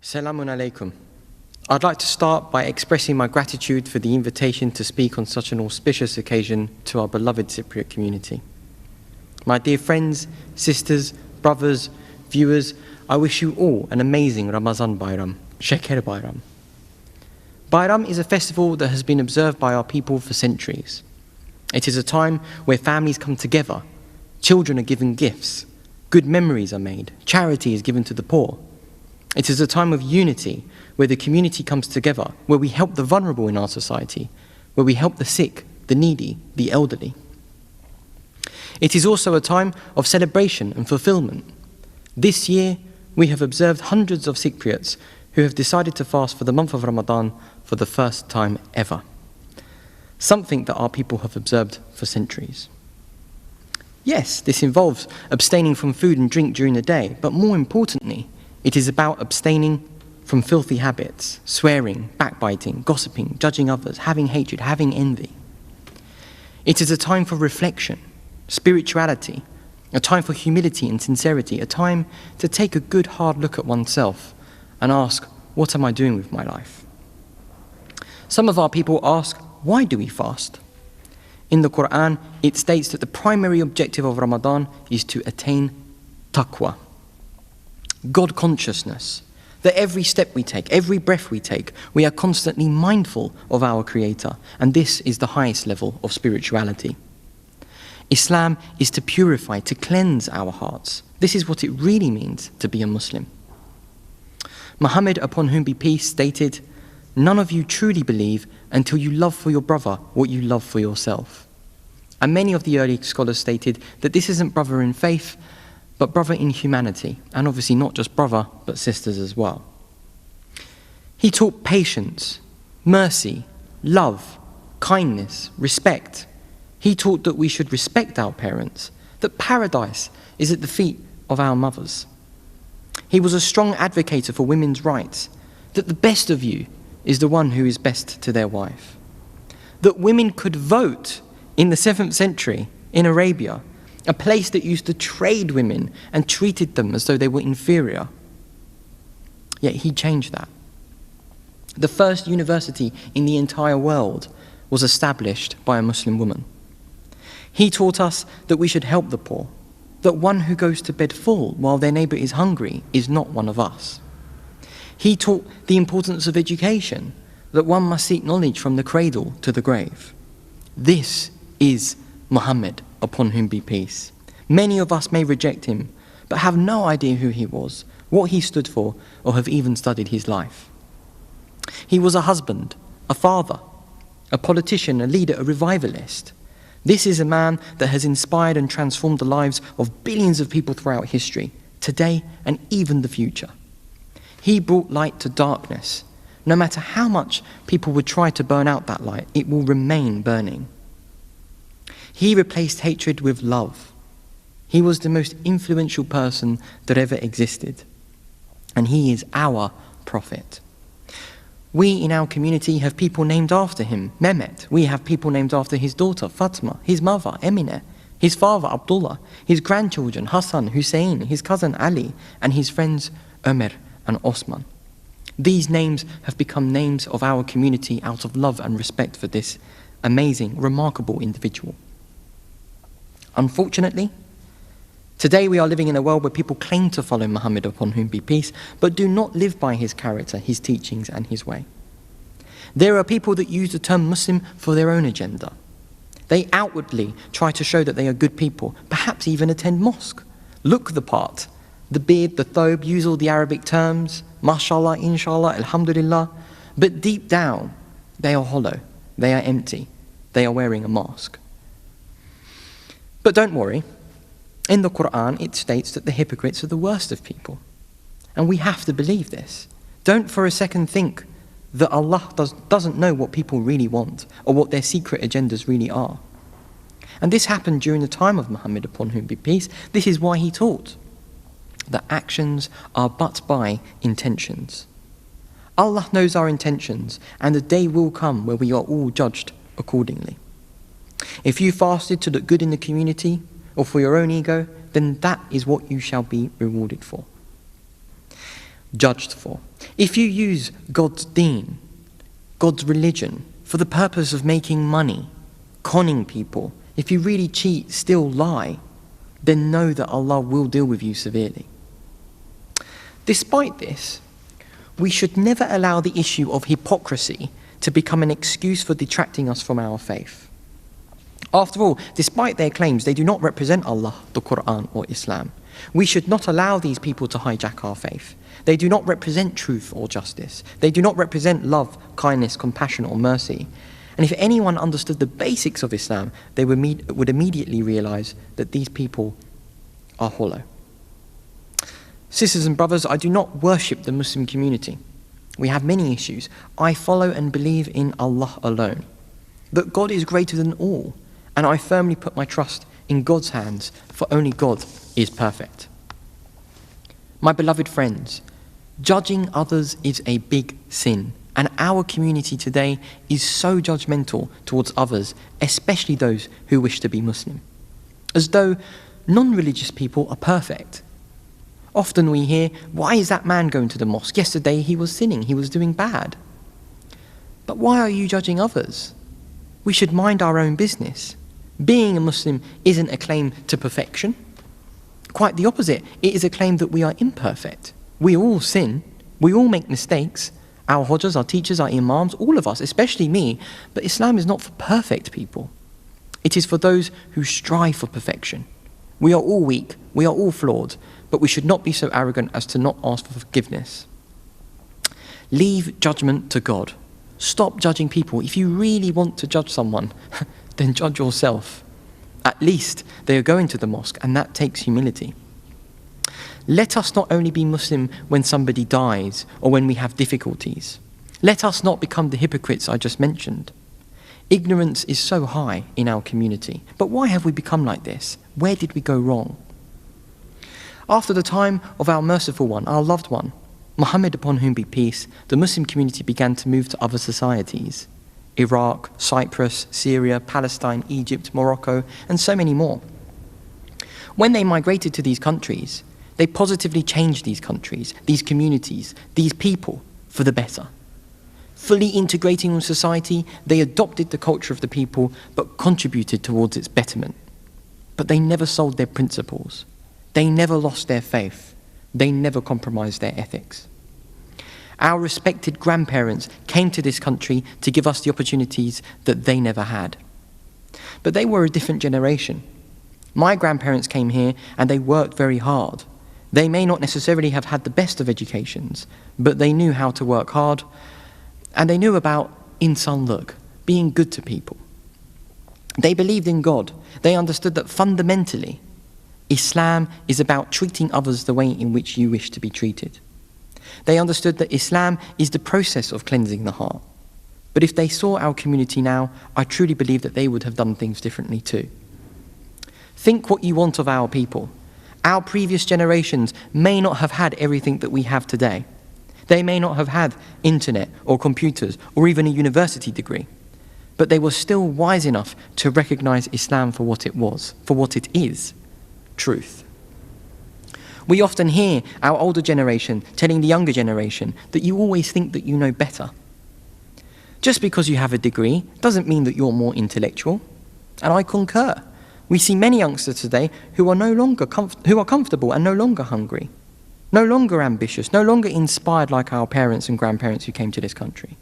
Salamun alaikum. I'd like to start by expressing my gratitude for the invitation to speak on such an auspicious occasion to our beloved Cypriot community. My dear friends, sisters, brothers, viewers, I wish you all an amazing Ramazan Bayram, Sheker Bayram. Bayram is a festival that has been observed by our people for centuries. It is a time where families come together, children are given gifts, good memories are made, charity is given to the poor. It is a time of unity where the community comes together, where we help the vulnerable in our society, where we help the sick, the needy, the elderly. It is also a time of celebration and fulfillment. This year, we have observed hundreds of Cypriots who have decided to fast for the month of Ramadan for the first time ever. Something that our people have observed for centuries. Yes, this involves abstaining from food and drink during the day, but more importantly, it is about abstaining from filthy habits, swearing, backbiting, gossiping, judging others, having hatred, having envy. It is a time for reflection, spirituality, a time for humility and sincerity, a time to take a good hard look at oneself and ask, what am I doing with my life? Some of our people ask, why do we fast? In the Quran, it states that the primary objective of Ramadan is to attain taqwa, God consciousness, that every step we take, every breath we take, we are constantly mindful of our Creator, and this is the highest level of spirituality. Islam is to purify, to cleanse our hearts. This is what it really means to be a Muslim. Muhammad, upon whom be peace, stated, "None of you truly believe until you love for your brother what you love for yourself." And many of the early scholars stated that this isn't brother in faith, but brother in humanity, and obviously not just brother, but sisters as well. He taught patience, mercy, love, kindness, respect. He taught that we should respect our parents, that paradise is at the feet of our mothers. He was a strong advocate for women's rights, that the best of you is the one who is best to their wife. That women could vote in the 7th century in Arabia, a place that used to trade women and treated them as though they were inferior. Yet he changed that. The first university in the entire world was established by a Muslim woman. He taught us that we should help the poor, that one who goes to bed full while their neighbour is hungry is not one of us. He taught the importance of education, that one must seek knowledge from the cradle to the grave. This is Muhammad, upon whom be peace. Many of us may reject him, but have no idea who he was, what he stood for, or have even studied his life. He was a husband, a father, a politician, a leader, a revivalist. This is a man that has inspired and transformed the lives of billions of people throughout history, today and even the future. He brought light to darkness. No matter how much people would try to burn out that light, it will remain burning. He replaced hatred with love. He was the most influential person that ever existed. And he is our prophet. We in our community have people named after him. Mehmet. We have people named after his daughter, Fatma, his mother, Emine, his father, Abdullah, his grandchildren, Hassan, Hussein, his cousin, Ali, and his friends, Ömer and Osman. These names have become names of our community out of love and respect for this amazing, remarkable individual. Unfortunately, today we are living in a world where people claim to follow Muhammad, upon whom be peace, but do not live by his character, his teachings, and his way. There are people that use the term Muslim for their own agenda. They outwardly try to show that they are good people, perhaps even attend mosque, look the part, the beard, the thobe, use all the Arabic terms, mashallah, inshallah, alhamdulillah, but deep down, they are hollow, they are empty, they are wearing a mask. But don't worry, in the Quran it states that the hypocrites are the worst of people. And we have to believe this. Don't for a second think that Allah doesn't know what people really want or what their secret agendas really are. And this happened during the time of Muhammad, upon whom be peace. This is why he taught that actions are but by intentions. Allah knows our intentions, and the day will come where we are all judged accordingly. If you fasted to look good in the community or for your own ego, then that is what you shall be rewarded for. judged for. If you use God's deen, God's religion, for the purpose of making money, conning people, if you really cheat, steal, lie, then know that Allah will deal with you severely. Despite this, we should never allow the issue of hypocrisy to become an excuse for detracting us from our faith. After all, despite their claims, they do not represent Allah, the Quran, or Islam. We should not allow these people to hijack our faith. They do not represent truth or justice. They do not represent love, kindness, compassion, or mercy. And if anyone understood the basics of Islam, they would immediately realize that these people are hollow. Sisters and brothers, I do not worship the Muslim community. We have many issues. I follow and believe in Allah alone, that God is greater than all, and I firmly put my trust in God's hands, for only God is perfect. My beloved friends, judging others is a big sin, and our community today is so judgmental towards others, especially those who wish to be Muslim, as though non-religious people are perfect. Often we hear, why is that man going to the mosque? Yesterday he was sinning, he was doing bad. But why are you judging others? We should mind our own business. Being a Muslim isn't a claim to perfection. Quite the opposite, it is a claim that we are imperfect. We all sin, we all make mistakes. Our hodjas, our teachers, our imams, all of us, especially me. But Islam is not for perfect people. It is for those who strive for perfection. We are all weak, we are all flawed, but we should not be so arrogant as to not ask for forgiveness. Leave judgment to God. Stop judging people. If you really want to judge someone, then judge yourself. At least they are going to the mosque, and that takes humility. Let us not only be Muslim when somebody dies or when we have difficulties. Let us not become the hypocrites I just mentioned. Ignorance is so high in our community. But why have we become like this? Where did we go wrong? After the time of our merciful one, our loved one, Muhammad, upon whom be peace, the Muslim community began to move to other societies. Iraq, Cyprus, Syria, Palestine, Egypt, Morocco, and so many more. When they migrated to these countries, they positively changed these countries, these communities, these people for the better. Fully integrating with society, they adopted the culture of the people but contributed towards its betterment. But they never sold their principles. They never lost their faith. They never compromised their ethics. Our respected grandparents came to this country to give us the opportunities that they never had. But they were a different generation. My grandparents came here and they worked very hard. They may not necessarily have had the best of educations, but they knew how to work hard, and they knew about insan look, being good to people. They believed in God. They understood that fundamentally, Islam is about treating others the way in which you wish to be treated. They understood that Islam is the process of cleansing the heart. But if they saw our community now, I truly believe that they would have done things differently too. Think what you want of our people. Our previous generations may not have had everything that we have today. They may not have had internet or computers or even a university degree. But they were still wise enough to recognize Islam for what it was, for what it is, truth. We often hear our older generation telling the younger generation that you always think that you know better. Just because you have a degree doesn't mean that you're more intellectual. And I concur. We see many youngsters today who are comfortable and no longer hungry, no longer ambitious, no longer inspired like our parents and grandparents who came to this country.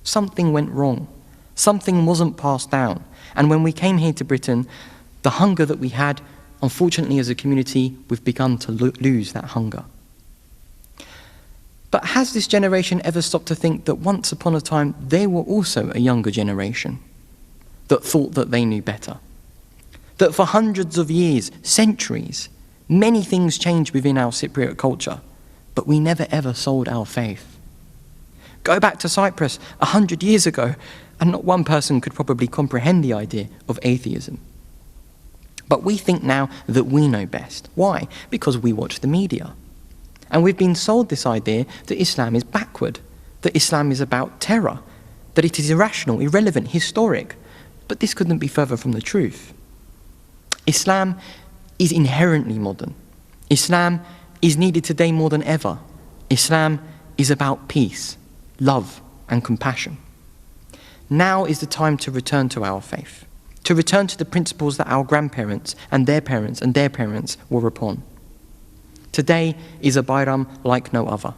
Something went wrong. Something wasn't passed down. And when we came here to Britain, the hunger that we had, unfortunately as a community, we've begun to lose that hunger. But has this generation ever stopped to think that once upon a time they were also a younger generation that thought that they knew better? That for hundreds of years, centuries, many things changed within our Cypriot culture, but we never ever sold our faith. Go back to Cyprus 100 years ago, and not one person could probably comprehend the idea of atheism. But we think now that we know best. Why? Because we watch the media. And we've been sold this idea that Islam is backward, that Islam is about terror, that it is irrational, irrelevant, historic. But this couldn't be further from the truth. Islam is inherently modern. Islam is needed today more than ever. Islam is about peace, love, and compassion. Now is the time to return to our faith, to return to the principles that our grandparents and their parents were upon. Today is a Bayram like no other.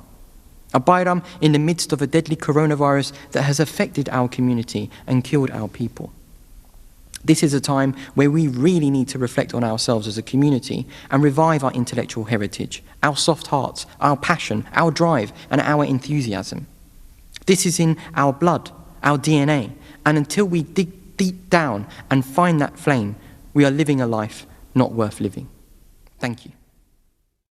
A Bayram in the midst of a deadly coronavirus that has affected our community and killed our people. This is a time where we really need to reflect on ourselves as a community and revive our intellectual heritage, our soft hearts, our passion, our drive, and our enthusiasm. This is in our blood, our DNA, and until we dig deep down and find that flame, we are living a life not worth living. Thank you.